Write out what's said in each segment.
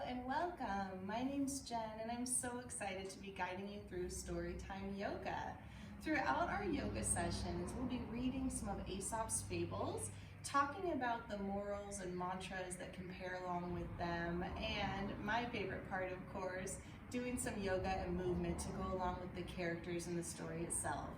and welcome. My name's Jen and I'm so excited to be guiding you through Storytime Yoga. Throughout our yoga sessions, we'll be reading some of Aesop's fables, talking about the morals and mantras that can pair along with them, and my favorite part, of course, doing some yoga and movement to go along with the characters in the story itself.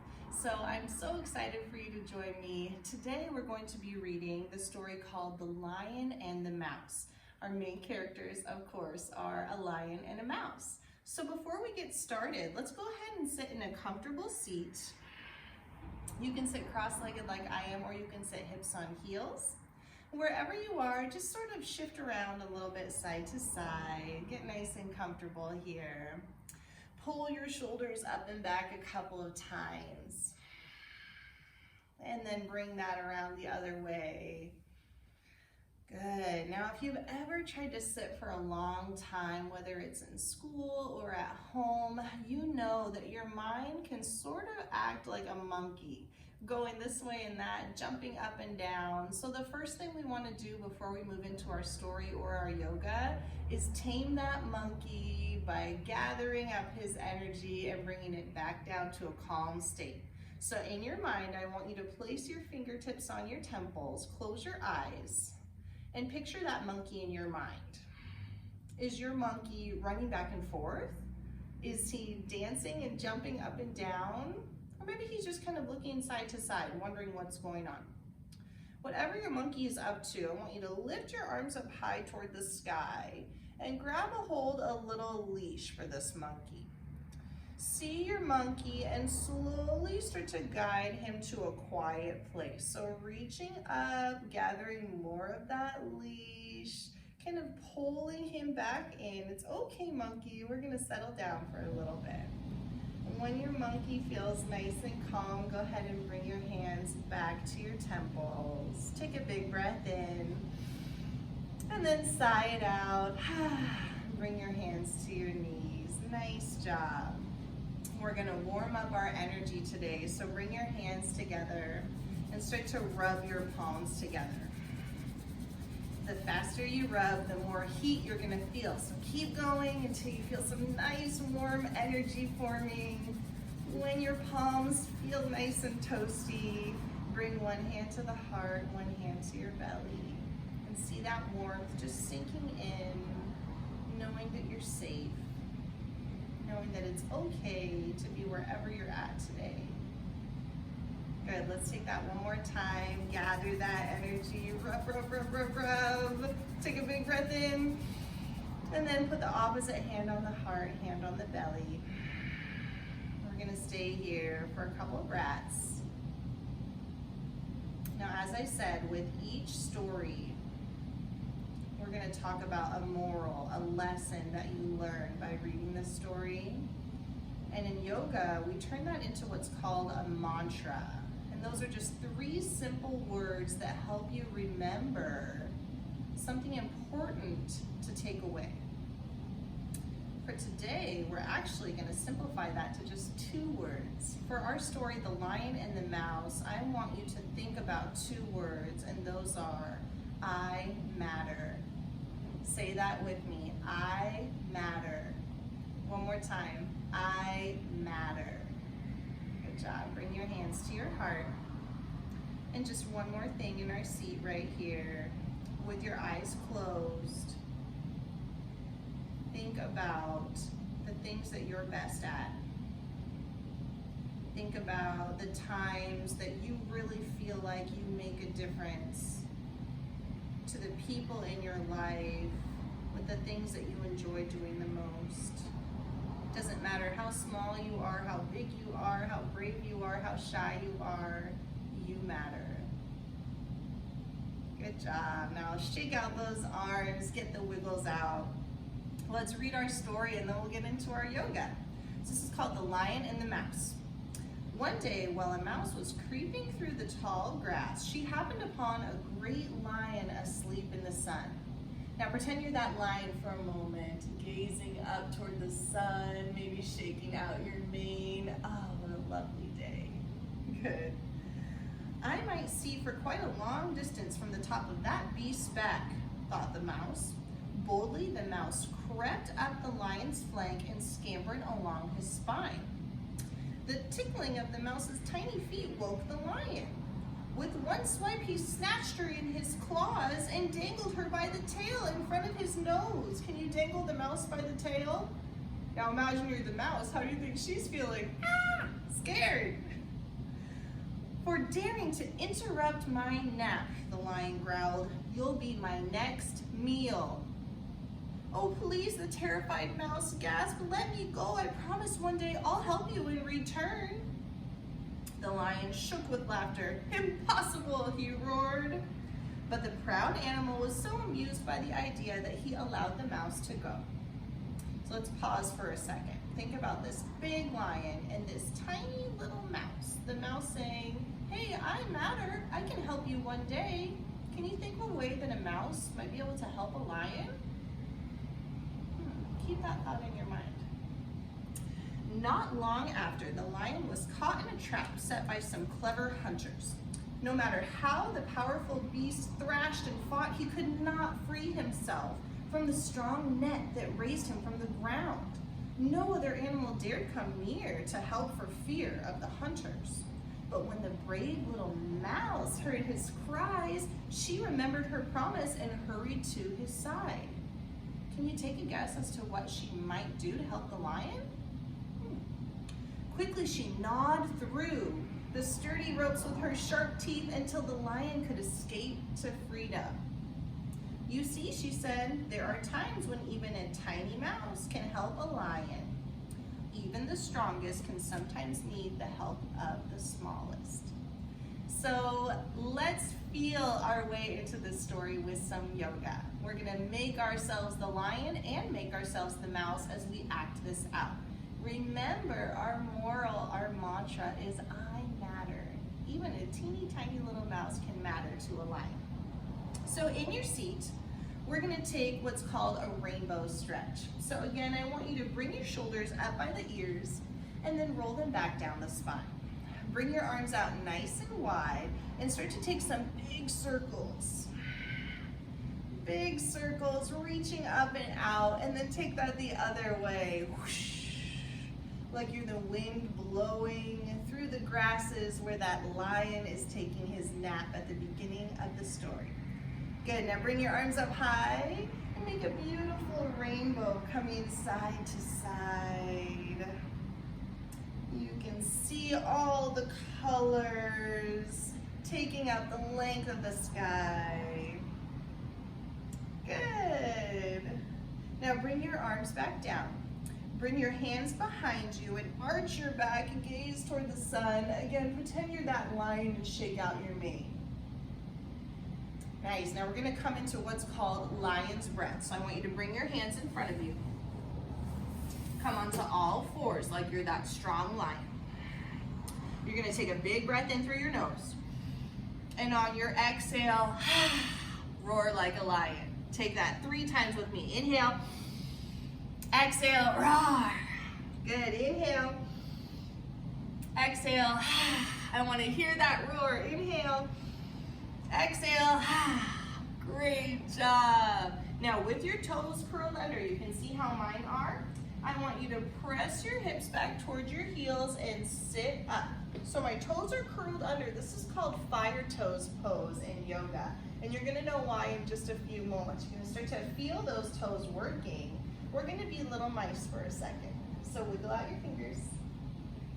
So I'm so excited for you to join me. Today we're going to be reading the story called The Lion and the Mouse. Our main characters, of course, are a lion and a mouse. So before we get started, let's go ahead and sit in a comfortable seat. You can sit cross-legged like I am, or you can sit hips on heels. Wherever you are, just sort of shift around a little bit side to side. Get nice and comfortable here. Pull your shoulders up and back a couple of times. And then bring that around the other way. Good. Now, if you've ever tried to sit for a long time, whether it's in school or at home, you know that your mind can sort of act like a monkey, going this way and that, jumping up and down. So the first thing we want to do before we move into our story or our yoga is tame that monkey by gathering up his energy and bringing it back down to a calm state. So in your mind, I want you to place your fingertips on your temples, close your eyes, and picture that monkey in your mind. Is your monkey running back and forth? Is he dancing and jumping up and down? Or maybe he's just kind of looking side to side, wondering what's going on. Whatever your monkey is up to, I want you to lift your arms up high toward the sky and grab a hold a little leash for this monkey. See your monkey and slowly start to guide him to a quiet place. So reaching up, gathering more of that leash, kind of pulling him back in. It's okay, monkey, we're gonna settle down for a little bit. And when your monkey feels nice and calm, go ahead and bring your hands back to your temples. Take a big breath in, and then sigh it out. Bring your hands to your knees. Nice job. We're gonna warm up our energy today, so bring your hands together and start to rub your palms together. The faster you rub, the more heat you're gonna feel. So keep going until you feel some nice warm energy forming. When your palms feel nice and toasty, bring one hand to the heart, one hand to your belly, and see that warmth just sinking in, knowing that you're safe. Knowing that it's okay to be wherever you're at today. Good, let's take that one more time. Gather that energy, rub, rub, rub, rub, rub. Take a big breath in, and then put the opposite hand on the heart, hand on the belly. We're gonna stay here for a couple of breaths. Now, as I said, with each story, we're going to talk about a moral, a lesson that you learn by reading this story. And in yoga, we turn that into what's called a mantra. And those are just 3 simple words that help you remember something important to take away. For today, we're actually going to simplify that to just 2 words. For our story, The Lion and the Mouse, I want you to think about 2 words, and those are, I matter. Say that with me. I matter. One more time. I matter. Good job. Bring your hands to your heart. And just one more thing in our seat right here, with your eyes closed. Think about the things that you're best at. Think about the times that you really feel like you make a difference to the people in your life, with the things that you enjoy doing the most. It doesn't matter how small you are, how big you are, how brave you are, how shy you are, you matter. Good job. Now shake out those arms, get the wiggles out. Let's read our story and then we'll get into our yoga. So this is called The Lion and the Mouse. One day, while a mouse was creeping through the tall grass, she happened upon a great lion asleep in the sun. Now pretend you're that lion for a moment, gazing up toward the sun, maybe shaking out your mane. Oh, what a lovely day. Good. I might see for quite a long distance from the top of that beast's back, thought the mouse. Boldly, the mouse crept up the lion's flank and scampered along his spine. The tickling of the mouse's tiny feet woke the lion. With one swipe, he snatched her in his claws and dangled her by the tail in front of his nose. Can you dangle the mouse by the tail? Now imagine you're the mouse. How do you think she's feeling? Ah, scared. For daring to interrupt my nap, the lion growled. You'll be my next meal. Oh, please, the terrified mouse gasped. Let me go. I promise one day I'll help you in return. The lion shook with laughter. Impossible, he roared. But the proud animal was so amused by the idea that he allowed the mouse to go. So let's pause for a second. Think about this big lion and this tiny little mouse. The mouse saying, hey, I matter. I can help you one day. Can you think of a way that a mouse might be able to help a lion? Keep that thought in your mind. Not long after, the lion was caught in a trap set by some clever hunters. No matter how the powerful beast thrashed and fought, he could not free himself from the strong net that raised him from the ground. No other animal dared come near to help for fear of the hunters. But when the brave little mouse heard his cries, she remembered her promise and hurried to his side. Can you take a guess as to what she might do to help the lion? Quickly, she gnawed through the sturdy ropes with her sharp teeth until the lion could escape to freedom. You see, she said, there are times when even a tiny mouse can help a lion. Even the strongest can sometimes need the help of the smallest. So let's feel our way into this story with some yoga. We're gonna make ourselves the lion and make ourselves the mouse as we act this out. Remember, our moral, our mantra is I matter. Even a teeny tiny little mouse can matter to a lion. So in your seat, we're gonna take what's called a rainbow stretch. So again, I want you to bring your shoulders up by the ears and then roll them back down the spine. Bring your arms out nice and wide and start to take some big circles. Big circles, reaching up and out, and then take that the other way. Whoosh. Like you're the wind blowing through the grasses where that lion is taking his nap at the beginning of the story. Good, now bring your arms up high and make a beautiful rainbow coming side to side. You can see all the colors taking out the length of the sky. Good. Now bring your arms back down. Bring your hands behind you and arch your back and gaze toward the sun. Again, pretend you're that lion and shake out your mane. Nice, now we're gonna come into what's called lion's breath. So I want you to bring your hands in front of you. Come onto all fours like you're that strong lion. You're gonna take a big breath in through your nose. And on your exhale, roar like a lion. Take that 3 times with me. Inhale, exhale, roar. Good, inhale, exhale. I wanna hear that roar. Inhale, exhale. Great job. Now with your toes curled under, you can see how mine are. I want you to press your hips back towards your heels and sit up. So my toes are curled under. This is called fire toes pose in yoga. And you're gonna know why in just a few moments. You're gonna start to feel those toes working. We're gonna be little mice for a second. So wiggle out your fingers.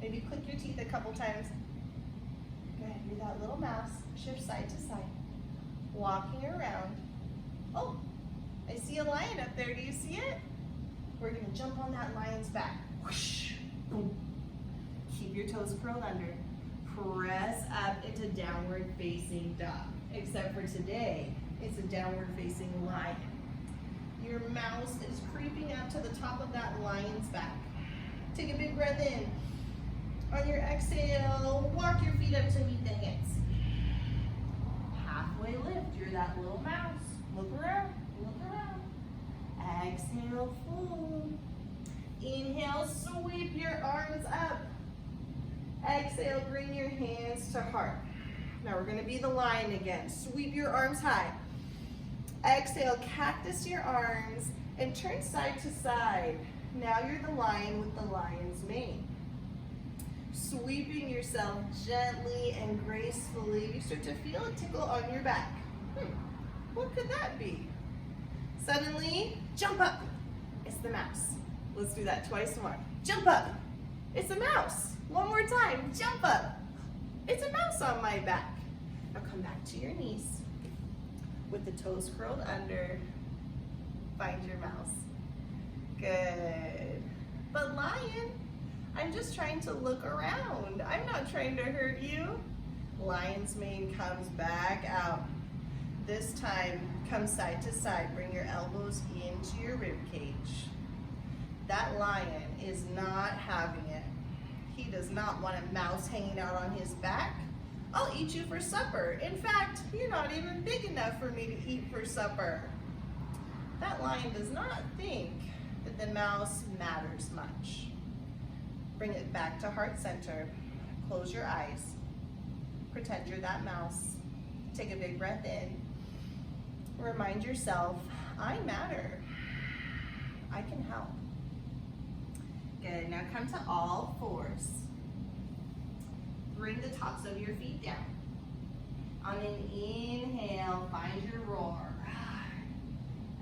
Maybe click your teeth a couple times. Good, you're that little mouse. Shift side to side. Walking around. Oh, I see a lion up there. Do you see it? We're gonna jump on that lion's back. Whoosh, boom. Keep your toes curled under. Press up into downward facing dog. Except for today, it's a downward facing lion. Your mouse is creeping up to the top of that lion's back. Take a big breath in. On your exhale, walk your feet up to meet the hands. Halfway lift, you're that little mouse. Look around, look around. Exhale, fold. Inhale, sweep your arms up. Exhale, bring your hands to heart. Now we're gonna be the lion again. Sweep your arms high. Exhale, cactus your arms and turn side to side. Now you're the lion with the lion's mane. Sweeping yourself gently and gracefully, you start to feel a tickle on your back. What could that be? Suddenly, jump up. It's the mouse. Let's do that twice more. Jump up. It's a mouse. One more time. Jump up. It's a mouse on my back. Now come back to your knees with the toes curled under. Find your mouse. Good. But lion, I'm just trying to look around. I'm not trying to hurt you. Lion's mane comes back out. This time, come side to side. Bring your elbows into your rib cage. That lion is not having it. He does not want a mouse hanging out on his back. I'll eat you for supper. In fact, you're not even big enough for me to eat for supper. That lion does not think that the mouse matters much. Bring it back to heart center. Close your eyes. Pretend you're that mouse. Take a big breath in. Remind yourself, I matter. I can help. Good, now come to all fours. Bring the tops of your feet down. On an inhale, find your roar.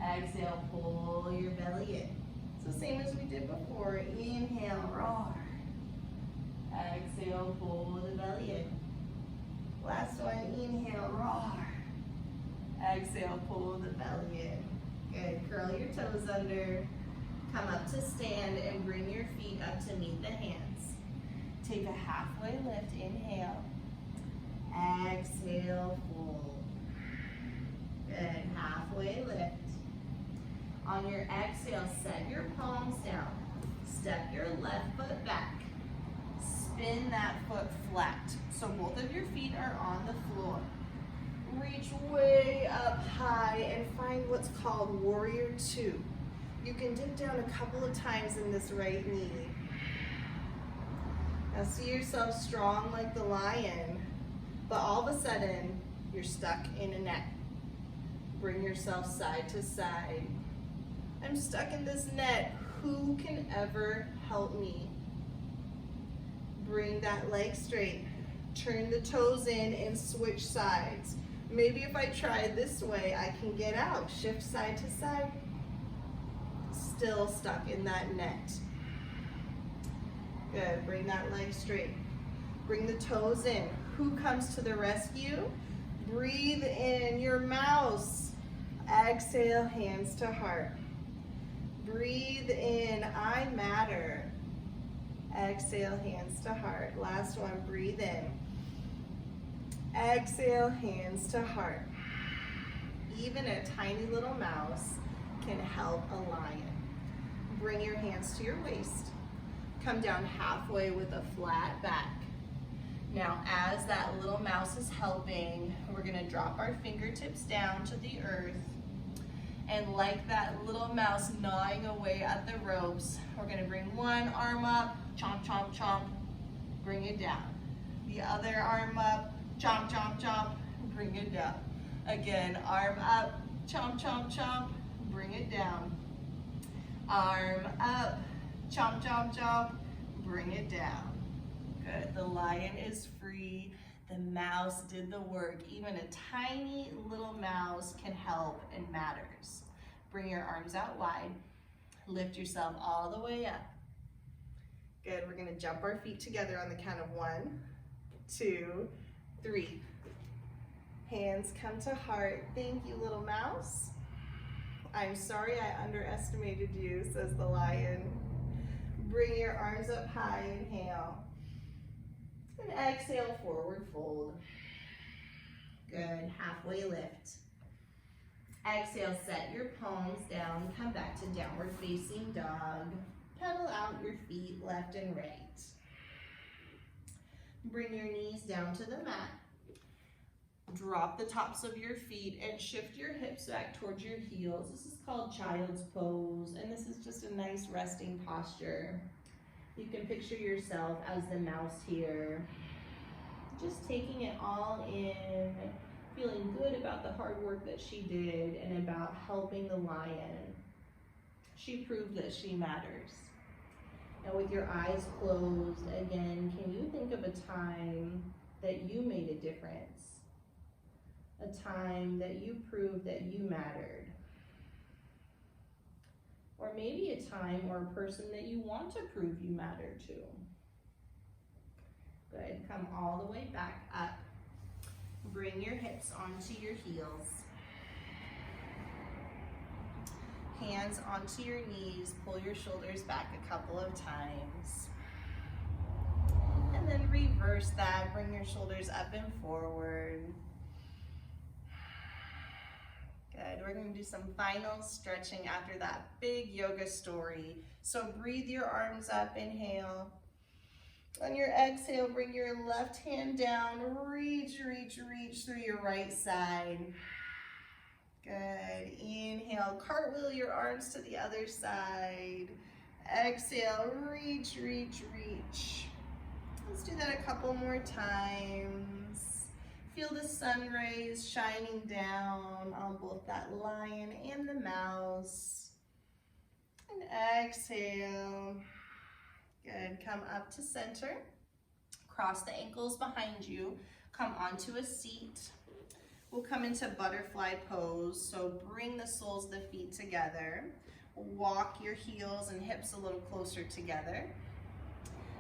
Exhale, pull your belly in. It's the same as we did before. Inhale, roar. Exhale, pull the belly in. Last one, inhale, roar. Exhale, pull the belly in. Good, curl your toes under. Come up to stand and bring your feet up to meet the hands. Take a halfway lift, inhale. Exhale, fold. Good, halfway lift. On your exhale, set your palms down. Step your left foot back. Spin that foot flat. So both of your feet are on the floor. Reach way up high and find what's called Warrior Two. You can dip down a couple of times in this right knee. Now see yourself strong like the lion, but all of a sudden, you're stuck in a net. Bring yourself side to side. I'm stuck in this net. Who can ever help me? Bring that leg straight. Turn the toes in and switch sides. Maybe if I try this way, I can get out. Shift side to side. Still stuck in that net. Good, bring that leg straight. Bring the toes in. Who comes to the rescue? Breathe in your mouse. Exhale, hands to heart. Breathe in, I matter. Exhale, hands to heart. Last one, breathe in. Exhale, hands to heart. Even a tiny little mouse can help a lion. Bring your hands to your waist. Come down halfway with a flat back. Now, as that little mouse is helping, we're gonna drop our fingertips down to the earth. And like that little mouse gnawing away at the ropes, we're gonna bring one arm up, chomp, chomp, chomp, bring it down. The other arm up, chomp, chomp, chomp, bring it down. Again, arm up, chomp, chomp, chomp, bring it down. Arm up, chomp, chomp, chomp, bring it down. Good, the lion is free. The mouse did the work. Even a tiny little mouse can help and matters. Bring your arms out wide. Lift yourself all the way up. Good, we're gonna jump our feet together on the count of 1, 2, 3. Hands come to heart. Thank you, little mouse. I'm sorry I underestimated you, says the lion. Bring your arms up high, inhale. And exhale, forward fold. Good, halfway lift. Exhale, set your palms down, come back to downward facing dog. Pedal out your feet left and right. Bring your knees down to the mat. Drop the tops of your feet and shift your hips back towards your heels. This is called child's pose, and this is just a nice resting posture. You can picture yourself as the mouse here. Just taking it all in, feeling good about the hard work that she did and about helping the lion. She proved that she matters. Now with your eyes closed, again, can you think of a time that you made a difference? A time that you proved that you mattered? Or maybe a time or a person that you want to prove you matter to. Good, come all the way back up. Bring your hips onto your heels. Hands onto your knees, pull your shoulders back a couple of times. And then reverse that, bring your shoulders up and forward. Good, we're gonna do some final stretching after that big yoga story. So breathe your arms up, inhale. On your exhale, bring your left hand down, reach through your right side. Good, inhale, cartwheel your arms to the other side. Exhale, reach. Let's do that a couple more times. Feel the sun rays shining down on both that lion and the mouse. And exhale. Good, come up to center. Cross the ankles behind you. Come onto a seat. We'll come into butterfly pose. So bring the soles of the feet together. Walk your heels and hips a little closer together.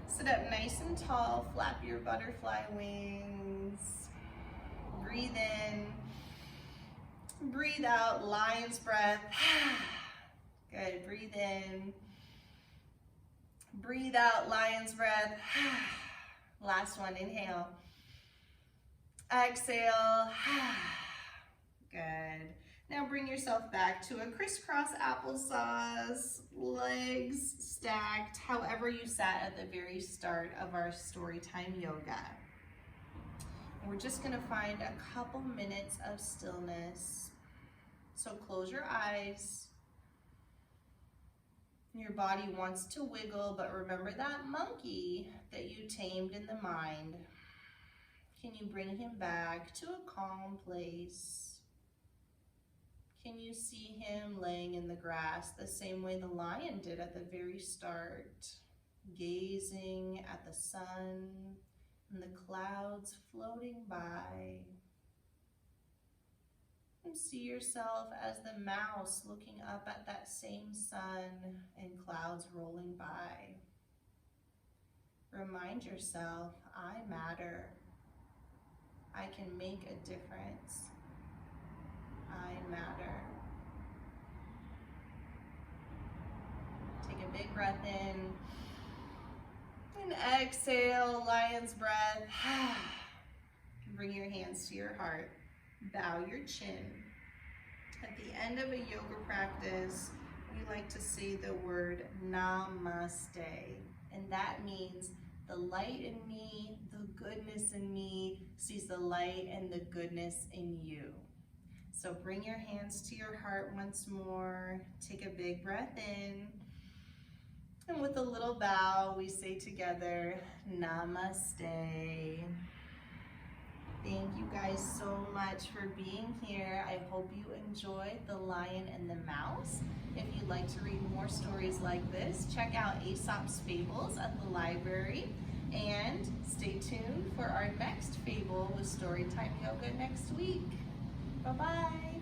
Sit up nice and tall, flap your butterfly wings. Breathe in, breathe out, lion's breath. Good, breathe in, breathe out, lion's breath. Last one, inhale. Exhale. Good. Now bring yourself back to a crisscross applesauce, legs stacked, however you sat at the very start of our Storytime yoga. We're just gonna find a couple minutes of stillness. So close your eyes. Your body wants to wiggle, but remember that monkey that you tamed in the mind. Can you bring him back to a calm place? Can you see him laying in the grass the same way the lion did at the very start, gazing at the sun and the clouds floating by? And see yourself as the mouse looking up at that same sun and clouds rolling by. Remind yourself, I matter. I can make a difference. I matter. Take a big breath in and exhale, lion's breath. Bring your hands to your heart. Bow your chin. At the end of a yoga practice, we like to say the word namaste, and that means the light in me, the goodness in me, sees the light and the goodness in you. So bring your hands to your heart once more. Take a big breath in. And with a little bow, we say together, namaste. Thank you guys so much for being here. I hope you enjoyed The Lion and the Mouse. If you'd like to read more stories like this, check out Aesop's Fables at the library. And stay tuned for our next fable with Storytime Yoga next week. Bye-bye.